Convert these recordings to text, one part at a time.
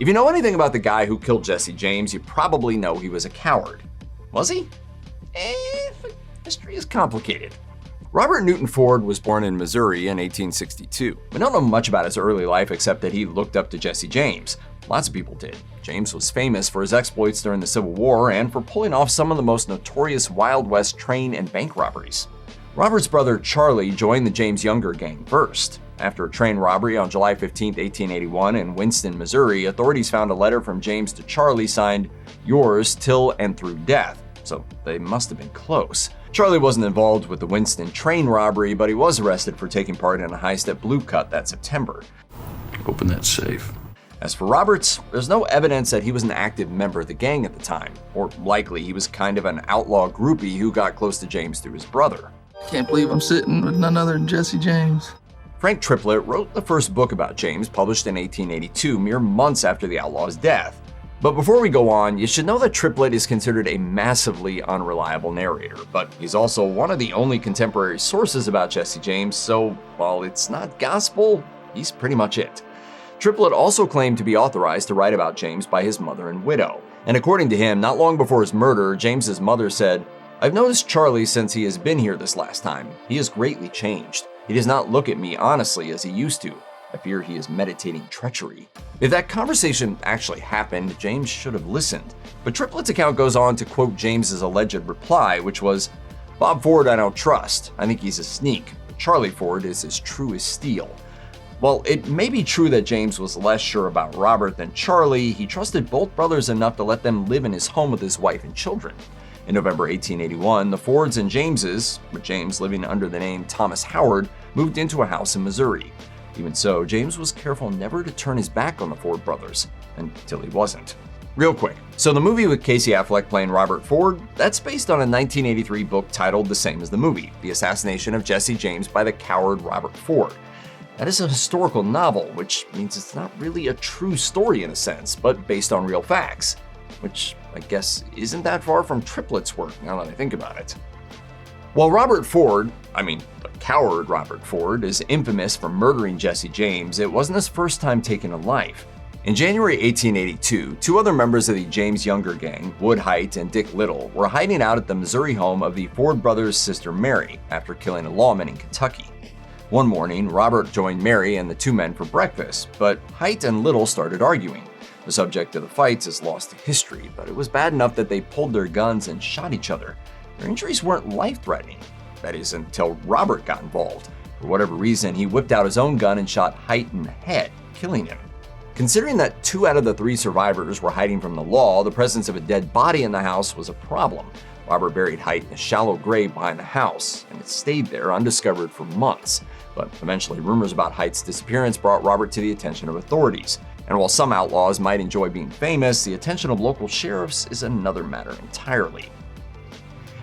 If you know anything about the guy who killed Jesse James, you probably know he was a coward. Was he? The history is complicated. Robert Newton Ford was born in Missouri in 1862. We don't know much about his early life except that he looked up to Jesse James. Lots of people did. James was famous for his exploits during the Civil War and for pulling off some of the most notorious Wild West train and bank robberies. Robert's brother Charlie joined the James Younger gang first. After a train robbery on July 15, 1881 in Winston, Missouri, authorities found a letter from James to Charlie signed, "Yours till and through death," so they must have been close. Charlie wasn't involved with the Winston train robbery, but he was arrested for taking part in a heist at Blue Cut that September. Open that safe. As for Roberts, there's no evidence that he was an active member of the gang at the time, or likely he was kind of an outlaw groupie who got close to James through his brother. Can't believe I'm sitting with none other than Jesse James. Frank Triplett wrote the first book about James, published in 1882, mere months after the outlaw's death. But before we go on, you should know that Triplett is considered a massively unreliable narrator, but he's also one of the only contemporary sources about Jesse James, so while it's not gospel, he's pretty much it. Triplett also claimed to be authorized to write about James by his mother and widow. And according to him, not long before his murder, James's mother said, "I've noticed Charlie since he has been here this last time. He has greatly changed. He does not look at me honestly as he used to. I fear he is meditating treachery." If that conversation actually happened, James should have listened. But Triplett's account goes on to quote James's alleged reply, which was, "Bob Ford I don't trust. I think he's a sneak. But Charlie Ford is as true as steel." While it may be true that James was less sure about Robert than Charlie, he trusted both brothers enough to let them live in his home with his wife and children. In November 1881, the Fords and Jameses, with James living under the name Thomas Howard, moved into a house in Missouri. Even so, James was careful never to turn his back on the Ford brothers, until he wasn't. Real quick, so the movie with Casey Affleck playing Robert Ford, that's based on a 1983 book titled the same as the movie, The Assassination of Jesse James by the Coward Robert Ford. That is a historical novel, which means it's not really a true story in a sense, but based on real facts, which I guess isn't that far from Triplett's work now that I think about it. While Robert Ford, the coward Robert Ford, is infamous for murdering Jesse James, it wasn't his first time taking a life. In January 1882, two other members of the James Younger gang, Wood Height and Dick Little, were hiding out at the Missouri home of the Ford brothers' sister Mary after killing a lawman in Kentucky. One morning, Robert joined Mary and the two men for breakfast, but Height and Little started arguing. The subject of the fights is lost to history, but it was bad enough that they pulled their guns and shot each other. Their injuries weren't life-threatening. That is, until Robert got involved. For whatever reason, he whipped out his own gun and shot Height in the head, killing him. Considering that 2 out of the 3 survivors were hiding from the law, the presence of a dead body in the house was a problem. Robert buried Height in a shallow grave behind the house, and it stayed there undiscovered for months. But eventually, rumors about Height's disappearance brought Robert to the attention of authorities. And while some outlaws might enjoy being famous, the attention of local sheriffs is another matter entirely.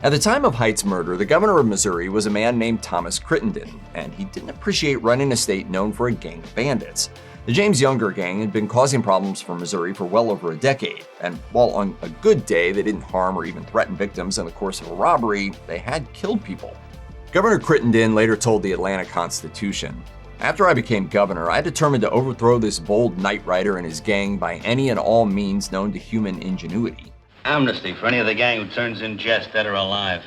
At the time of Height's murder, the governor of Missouri was a man named Thomas Crittenden, and he didn't appreciate running a state known for a gang of bandits. The James Younger gang had been causing problems for Missouri for well over a decade, and while on a good day they didn't harm or even threaten victims in the course of a robbery, they had killed people. Governor Crittenden later told the Atlanta Constitution, "After I became governor, I determined to overthrow this bold night rider and his gang by any and all means known to human ingenuity." Amnesty for any of the gang who turns in Jess, dead or alive.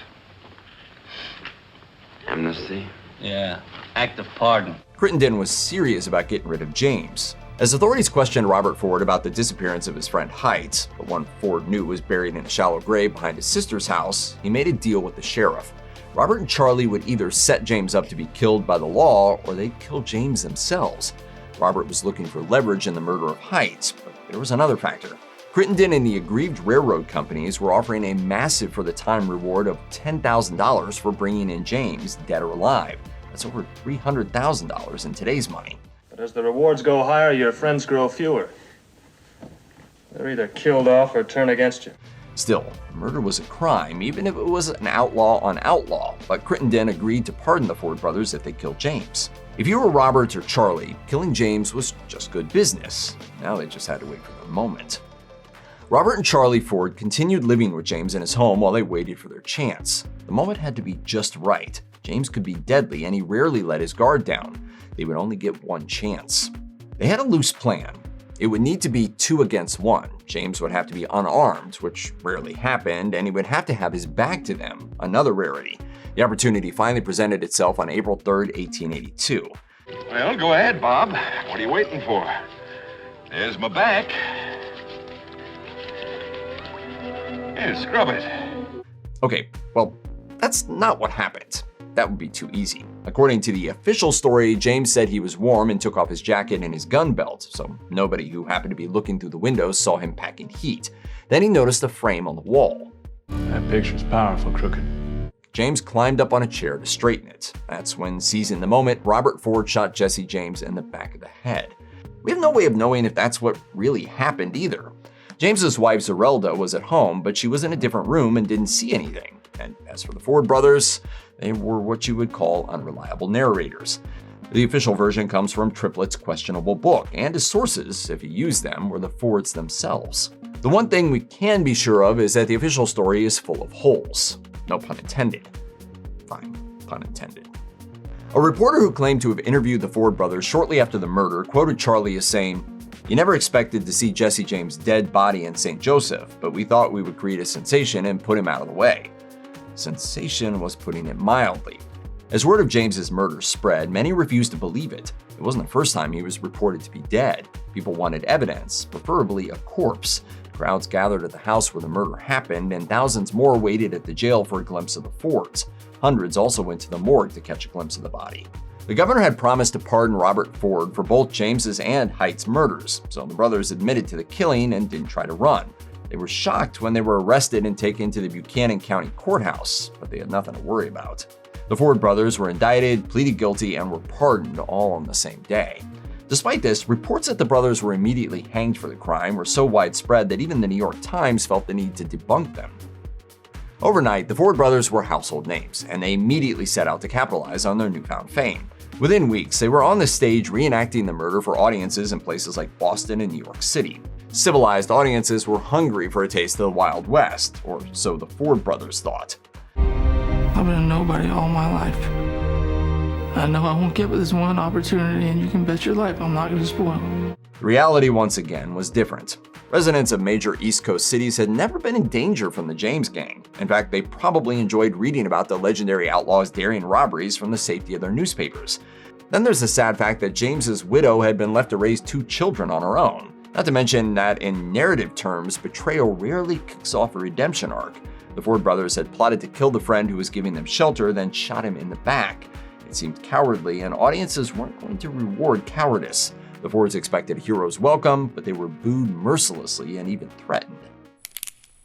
Amnesty? Yeah, act of pardon. Crittenden was serious about getting rid of James. As authorities questioned Robert Ford about the disappearance of his friend Height, the one Ford knew was buried in a shallow grave behind his sister's house, he made a deal with the sheriff. Robert and Charlie would either set James up to be killed by the law, or they'd kill James themselves. Robert was looking for leverage in the murder of Height, but there was another factor. Crittenden and the aggrieved railroad companies were offering a massive for the time reward of $10,000 for bringing in James, dead or alive. That's over $300,000 in today's money. But as the rewards go higher, your friends grow fewer. They're either killed off or turn against you. Still, murder was a crime, even if it was an outlaw on outlaw, but Crittenden agreed to pardon the Ford brothers if they killed James. If you were Robert or Charlie, killing James was just good business. Now they just had to wait for the moment. Robert and Charlie Ford continued living with James in his home while they waited for their chance. The moment had to be just right. James could be deadly, and he rarely let his guard down. They would only get one chance. They had a loose plan. It would need to be 2 against 1. James would have to be unarmed, which rarely happened, and he would have to have his back to them, another rarity. The opportunity finally presented itself on April 3, 1882. Well, go ahead, Bob. What are you waiting for? There's my back. Here, scrub it. Okay, well, that's not what happened. That would be too easy. According to the official story, James said he was warm and took off his jacket and his gun belt, so nobody who happened to be looking through the window saw him packing heat. Then he noticed a frame on the wall. That picture's powerful, Crooked. James climbed up on a chair to straighten it. That's when, seizing the moment, Robert Ford shot Jesse James in the back of the head. We have no way of knowing if that's what really happened either. James's wife Zerelda was at home, but she was in a different room and didn't see anything. And as for the Ford brothers, they were what you would call unreliable narrators. The official version comes from Triplett's questionable book, and his sources, if he used them, were the Fords themselves. The one thing we can be sure of is that the official story is full of holes. No pun intended. Fine, pun intended. A reporter who claimed to have interviewed the Ford brothers shortly after the murder quoted Charlie as saying, "You never expected to see Jesse James' dead body in St. Joseph, but we thought we would create a sensation and put him out of the way." Sensation was putting it mildly. As word of James's murder spread, many refused to believe it. It wasn't the first time he was reported to be dead. People wanted evidence, preferably a corpse. Crowds gathered at the house where the murder happened, and thousands more waited at the jail for a glimpse of the Fords. Hundreds also went to the morgue to catch a glimpse of the body. The governor had promised to pardon Robert Ford for both James's and Haight's murders, so the brothers admitted to the killing and didn't try to run. They were shocked when they were arrested and taken to the Buchanan County Courthouse, but they had nothing to worry about. The Ford brothers were indicted, pleaded guilty, and were pardoned all on the same day. Despite this, reports that the brothers were immediately hanged for the crime were so widespread that even the New York Times felt the need to debunk them. Overnight, the Ford brothers were household names, and they immediately set out to capitalize on their newfound fame. Within weeks, they were on the stage reenacting the murder for audiences in places like Boston and New York City. Civilized audiences were hungry for a taste of the Wild West, or so the Ford brothers thought. I've been a nobody all my life. I know I won't get this one opportunity, and you can bet your life I'm not going to spoil it. The reality, once again, was different. Residents of major East Coast cities had never been in danger from the James gang. In fact, they probably enjoyed reading about the legendary outlaws' daring robberies from the safety of their newspapers. Then there's the sad fact that James's widow had been left to raise 2 children on her own. Not to mention that in narrative terms, betrayal rarely kicks off a redemption arc. The Ford brothers had plotted to kill the friend who was giving them shelter, then shot him in the back. It seemed cowardly, and audiences weren't going to reward cowardice. The Fords expected a hero's welcome, but they were booed mercilessly and even threatened.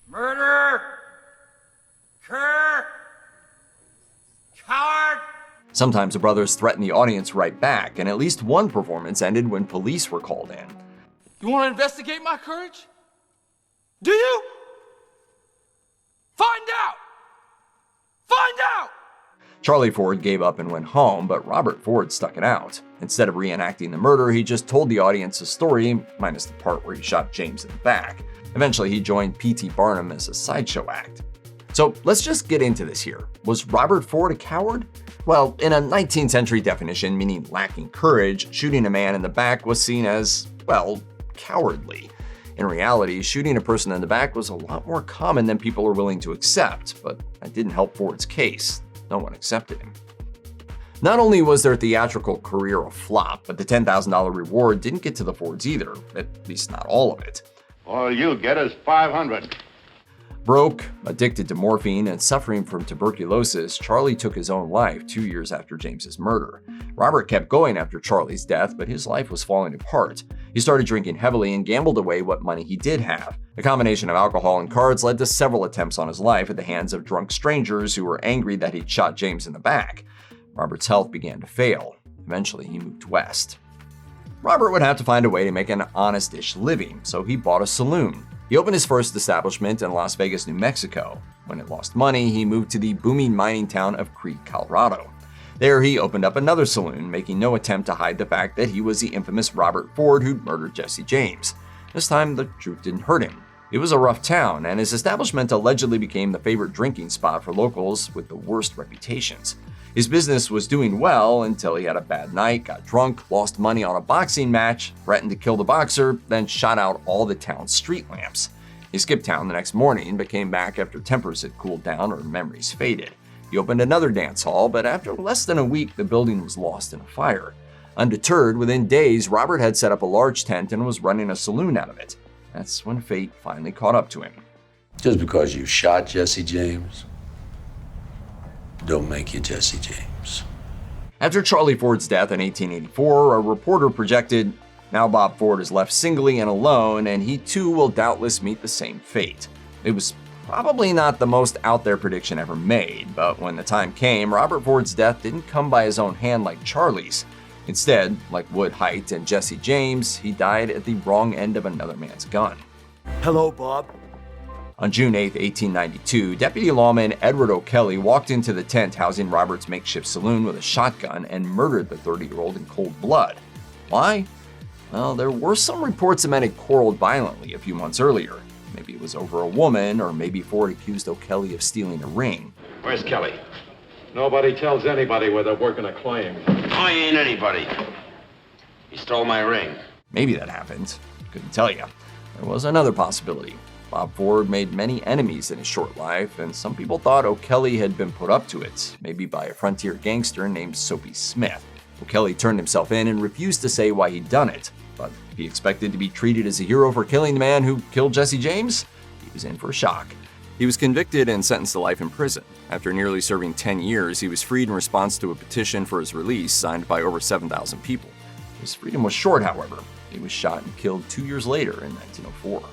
Murder! Coward! Sometimes the brothers threatened the audience right back, and at least one performance ended when police were called in. You want to investigate my courage? Do you? Find out! Find out! Charlie Ford gave up and went home, but Robert Ford stuck it out. Instead of reenacting the murder, he just told the audience a story, minus the part where he shot James in the back. Eventually, he joined P.T. Barnum as a sideshow act. So let's just get into this here. Was Robert Ford a coward? Well, in a 19th century definition, meaning lacking courage, shooting a man in the back was seen as, well, cowardly. In reality, shooting a person in the back was a lot more common than people are willing to accept, but that didn't help Ford's case. No one accepted him. Not only was their theatrical career a flop, but the $10,000 reward didn't get to the Fords either, at least not all of it. All you get is $500. Broke, addicted to morphine, and suffering from tuberculosis, Charlie took his own life 2 years after James's murder. Robert kept going after Charlie's death, but his life was falling apart. He started drinking heavily and gambled away what money he did have. A combination of alcohol and cards led to several attempts on his life at the hands of drunk strangers who were angry that he'd shot James in the back. Robert's health began to fail. Eventually, he moved west. Robert would have to find a way to make an honest-ish living, so he bought a saloon. He opened his first establishment in Las Vegas, New Mexico. When it lost money, he moved to the booming mining town of Creede, Colorado. There, he opened up another saloon, making no attempt to hide the fact that he was the infamous Robert Ford who'd murdered Jesse James. This time, the truth didn't hurt him. It was a rough town, and his establishment allegedly became the favorite drinking spot for locals with the worst reputations. His business was doing well until he had a bad night, got drunk, lost money on a boxing match, threatened to kill the boxer, then shot out all the town's street lamps. He skipped town the next morning, but came back after tempers had cooled down or memories faded. He opened another dance hall, but after less than a week, the building was lost in a fire. Undeterred, within days, Robert had set up a large tent and was running a saloon out of it. That's when fate finally caught up to him. Just because you shot Jesse James, don't make you Jesse James. After Charlie Ford's death in 1884, a reporter projected, now Bob Ford is left singly and alone, and he too will doubtless meet the same fate. It was probably not the most out there prediction ever made, but when the time came, Robert Ford's death didn't come by his own hand like Charlie's. Instead, like Wood Height and Jesse James, he died at the wrong end of another man's gun. Hello, Bob. On June 8, 1892, Deputy Lawman Edward O'Kelly walked into the tent housing Robert's makeshift saloon with a shotgun and murdered the 30-year-old in cold blood. Why? Well, there were some reports the men had quarreled violently a few months earlier. Maybe it was over a woman, or maybe Ford accused O'Kelly of stealing a ring. Where's Kelly? Nobody tells anybody where they're working a claim. I ain't anybody. He stole my ring. Maybe that happened. Couldn't tell you. There was another possibility. Bob Ford made many enemies in his short life, and some people thought O'Kelly had been put up to it, maybe by a frontier gangster named Soapy Smith. O'Kelly turned himself in and refused to say why he'd done it, but if he expected to be treated as a hero for killing the man who killed Jesse James, he was in for a shock. He was convicted and sentenced to life in prison. After nearly serving 10 years, he was freed in response to a petition for his release signed by over 7,000 people. His freedom was short, however. He was shot and killed 2 years later in 1904.